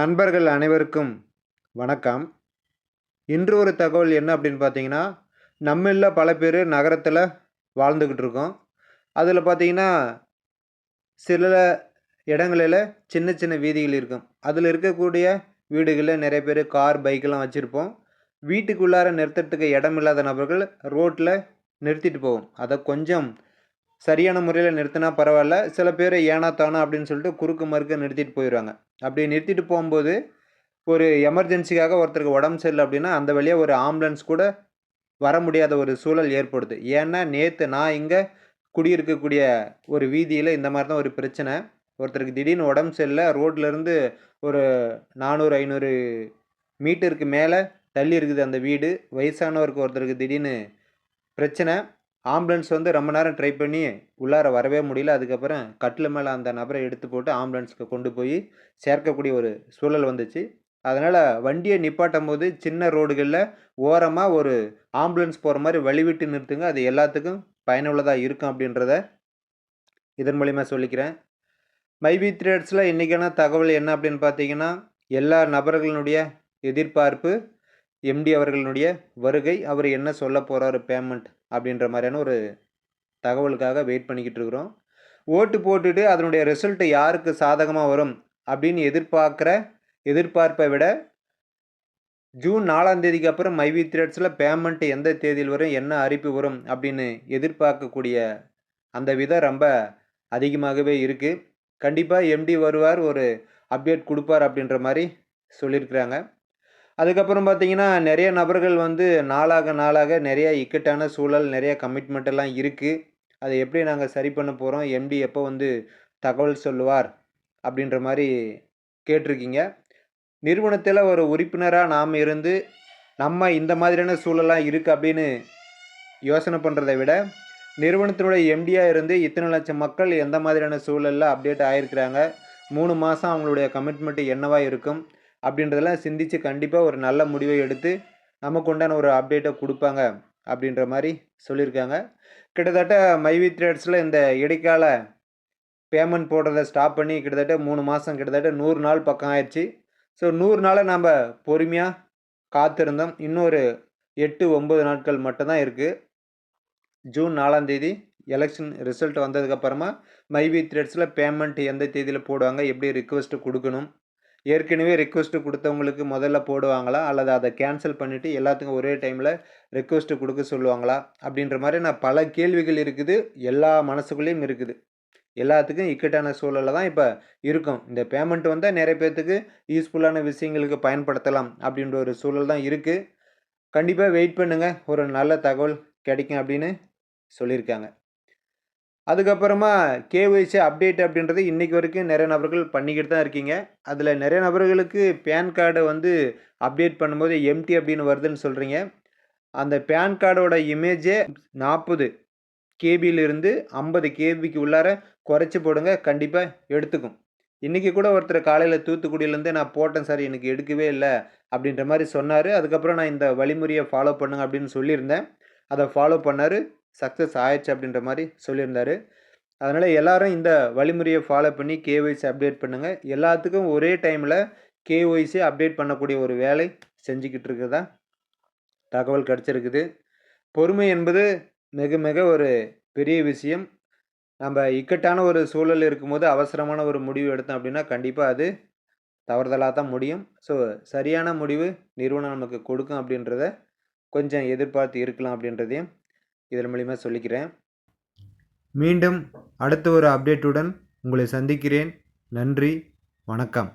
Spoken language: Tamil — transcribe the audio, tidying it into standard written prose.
நண்பர்கள் அனைவருக்கும் வணக்கம். இன்று ஒரு தகவல் என்ன அப்படின்னு பார்த்தீங்கன்னா, நம்மள்ல பல பேர் நகரத்தில வாழ்ந்துக்கிட்டு இருக்கோம். அதில பார்த்தீங்கன்னா, சில இடங்களில சின்ன சின்ன வீதிகள் இருக்கும். அதில இருக்கக்கூடிய வீடுகள்ல நிறைய பேர் கார், பைக்லாம் வச்சிருப்போம். வீட்டுக்குள்ளார நிறுத்தறதுக்கு இடம் இல்லாத நபர்கள் ரோட்ல நிறுத்திட்டு போவோம். அத கொஞ்சம் சரியான முறையில நிறுத்தினா பரவால்ல. சில பேர் ஏனோ தானோ அப்படின்னு சொல்லிட்டு குறுக்கு மறுக்க நிறுத்திட்டு போயிருவாங்க. அப்படி நிறுத்திட்டு போம்போது ஒரு எமர்ஜென்சிக்காக ஒருத்தருக்கு உடம்பு சரியில்ல அப்படின்னா, அந்த வழியா ஒரு ஆம்புலன்ஸ் கூட வர முடியாத ஒரு சூழல் ஏற்படுது. ஏன்னா, நேத்து நான் இங்க குடியிருக்கக்கூடிய ஒரு வீதியில இந்த மாரி தான் ஒரு பிரச்சனை. ஒருத்தருக்கு திடீர்னு உடம்பு சரியில்ல. ரோட்லருந்து ஒரு 400, 500 மீட்டருக்கு மேல தள்ளி இருக்குது அந்த வீடு. வயசானவருக்கு ஒருத்தருக்கு திடீர்னு பிரச்சனை. ஆம்புலன்ஸ் வந்து ரொம்ப நேரம் ட்ரை பண்ணி உள்ளார வரவே முடியல. அதுக்கப்புறம் கட்டில் மேல அந்த நபர எடுத்து போட்டு ஆம்புலன்ஸ்க்கு கொண்டு போய் சேர்க்கக்கூடிய ஒரு சூழல் வந்துச்சு. அதனால வண்டிய நிப்பாட்டும்போது சின்ன ரோடுகள்ல ஓரமா ஒரு ஆம்புலன்ஸ் போற மாரி வழிவிட்டு நிறுத்துங்க. அது எல்லாத்துக்கும் பயனுள்ளதா இருக்கும் அப்படின்றத இதன் மூலியமா சொல்லிக்கிறேன். மைவி த்ரெட்ஸ்ல இன்னைக்கான தகவல் என்ன அப்படின்னு பார்த்தீங்கன்னா, எல்லா நபர்களுடைய எதிர்பார்ப்பு எம்டி அவர்களுடைய வருகை. அவர் என்ன சொல்லப் போறாரு பேமெண்ட் அப்படின்ற மாரியான ஒரு தகவலுக்காக வெயிட் பண்ணிக்கிட்டு இருக்கிறோம். ஓட்டு போட்டுட்டு அதனுடைய ரிசல்ட் யாருக்கு சாதகமா வரும் அப்படின்னு எதிர்பார்ப்பை விட ஜூன் 4ஆம் தேதிக்கு அப்புறம் மைவி த்ரெட்ஸ்ல பேமெண்ட் எந்த தேதியில் வரும், என்ன அறிவிப்பு வரும் அப்படின்னு எதிர்பார்க்கக்கூடிய அந்த விதம் ரொம்ப அதிகமாகவே இருக்கு. கண்டிப்பா எம்டி வருவார், ஒரு அப்டேட் குடுப்பார் அப்படின்ற மாரி சொல்லியிருக்கிறாங்க. அதுக்கப்புறம் பார்த்தீங்கன்னா, நெறைய நபர்கள் வந்து நாளாக நெறைய இக்கட்டான சூழல், நெறைய கமிட்மெண்ட் எல்லாம் இருக்கு. அத எப்படி நாங்க சரி பண்ண போறோம்? எம்டி எப்போ வந்து தகவல் சொல்லுவார்? அப்படின்ற மாரி கேட்டிருக்கீங்க. நிறுவனத்தில ஒரு உறுப்பினரா நாம இருந்து, நம்ம இந்த மாதிரியான சூழல்லாம் இருக்கு அப்படின்னு யோசனை பண்றத விட, நிறுவனத்தினுடைய எம்டியா இருந்து இத்தனை லட்சம் மக்கள் எந்த மாதிரியான சூழல்ல அப்டேட் ஆயிருக்கிறாங்க. 3 மாசம் அவங்களுடைய கமிட்மெண்ட் என்னவா இருக்கும்? அப்படின்றதெல்லாம் சிந்திச்சு கண்டிப்பா ஒரு நல்ல முடிவை எடுத்து, நமக்கு உண்டான ஒரு அப்டேட்ட குடுப்பாங்க. அப்படின்ற மாரி சொல்லியிருக்காங்க. கிட்டத்தட்ட மைவி த்ரெட்ஸ்ல இந்த இடைக்கால பேமெண்ட் போடுறத ஸ்டாப் பண்ணி கிட்டத்தட்ட 3 மாசம் கிட்டத்தட்ட 100 நாள் பக்கம் ஆயிருச்சு. ஸோ 100 நாள நம்ப பொறுமையா காத்திருந்தோம். இன்னும் ஒரு 8, 9 நாட்கள் மட்டும் தான் இருக்கு. ஜூன் 4ஆம் தேதி எலக்ஷன் ரிசல்ட் வந்ததுக்கு அப்புறமா மைவி த்ரெட்ஸ்ல பேமெண்ட் எந்த தேதியில போடுவாங்க? எப்படி ரிக்வெஸ்ட் குடுக்கணும்? ஏற்கனவே ரிக்வெஸ்ட் குடுத்தவங்களுக்கு முதல்ல போடுவாங்களா? அல்லது அத கேன்சல் பண்ணிட்டு எல்லாத்துக்கும் ஒரே டைம்ல ரிக்வெஸ்ட் குடுக்க சொல்லுவாங்களா? அப்படின்ற மாரியான பல கேள்விகள் இருக்குது. எல்லா மனசுக்குள்ளயும் இருக்குது. எல்லாத்துக்கும் இக்கட்டான சூழல்ல தான் இப்ப இருக்கோம். இந்த பேமெண்ட் வந்தா நெறைய பேத்துக்கு யூஸ்ஃபுல்லான விஷயங்களுக்கு பயன்படுத்தலாம் அப்படின்ற ஒரு சூழல் தான் இருக்கு. கண்டிப்பா வெயிட் பண்ணுங்க. ஒரு நல்ல தகவல் கிடைக்கும் அப்படின்னு சொல்லியிருக்காங்க. அதுக்கப்புறமா கேஒய்சி அப்டேட் அப்படின்றது இன்னைக்கு வரைக்கும் நெறைய நபர்கள் பண்ணிக்கிட்டு தான் இருக்கீங்க. அதில நெறைய நபர்களுக்கு பேன் கார்ட வந்து அப்டேட் பண்ணும்போது எம்ப்டி அப்படின்னு வருதுன்னு சொல்றீங்க. அந்த பேன் கார்டோட இமேஜே 40 கேபியிலிருந்து 50 கேபிக்கு உள்ளார குறைச்சு போடுங்க. கண்டிப்பா எடுத்துக்கும். இன்னைக்கு கூட ஒருத்தர் காலையில தூத்துக்குடியிலேருந்து நான் போட்டேன் சார் எனக்கு எடுக்கவே இல்ல அப்படின்ற மாரி சொன்னாரு. அதுக்கப்புறம் நான் இந்த வழிமுறைய ஃபாலோ பண்ணுங்க அப்படின்னு சொல்லியிருந்தேன். அத ஃபாலோ பண்ணாரு. சக்சஸ் ஆயிருச்சு அப்படின்ற மாரி சொல்லியிருந்தாரு. அதனால எல்லாரும் இந்த வழிமுறைய ஃபாலோ பண்ணி கேஒய்சி அப்டேட் பண்ணுங்க. எல்லாத்துக்கும் ஒரே டைம்ல கேஒய்சி அப்டேட் பண்ணக்கூடிய ஒரு வேலை செஞ்சுக்கிட்டு இருக்கிறதா தகவல் கிடைச்சிருக்குது. பொறுமை என்பது மிக மிக ஒரு பெரிய விஷயம். நம்ப இக்கட்டான ஒரு சூழல் இருக்கும்போது அவசரமான ஒரு முடிவு எடுத்தோம் அப்படின்னா, கண்டிப்பா அது தவறுதலா தான் முடியும். ஸோ சரியான முடிவு நிறுவனம் நமக்கு கொடுக்கும் அப்படின்றத கொஞ்சம் எதிர்பார்த்து இருக்கலாம் அப்படின்றதையும் இதன் மூலியமா சொல்லிக்கிறேன். மீண்டும் அடுத்த ஒரு அப்டேட்டுடன் உங்களை சந்திக்கிறேன். நன்றி, வணக்கம்.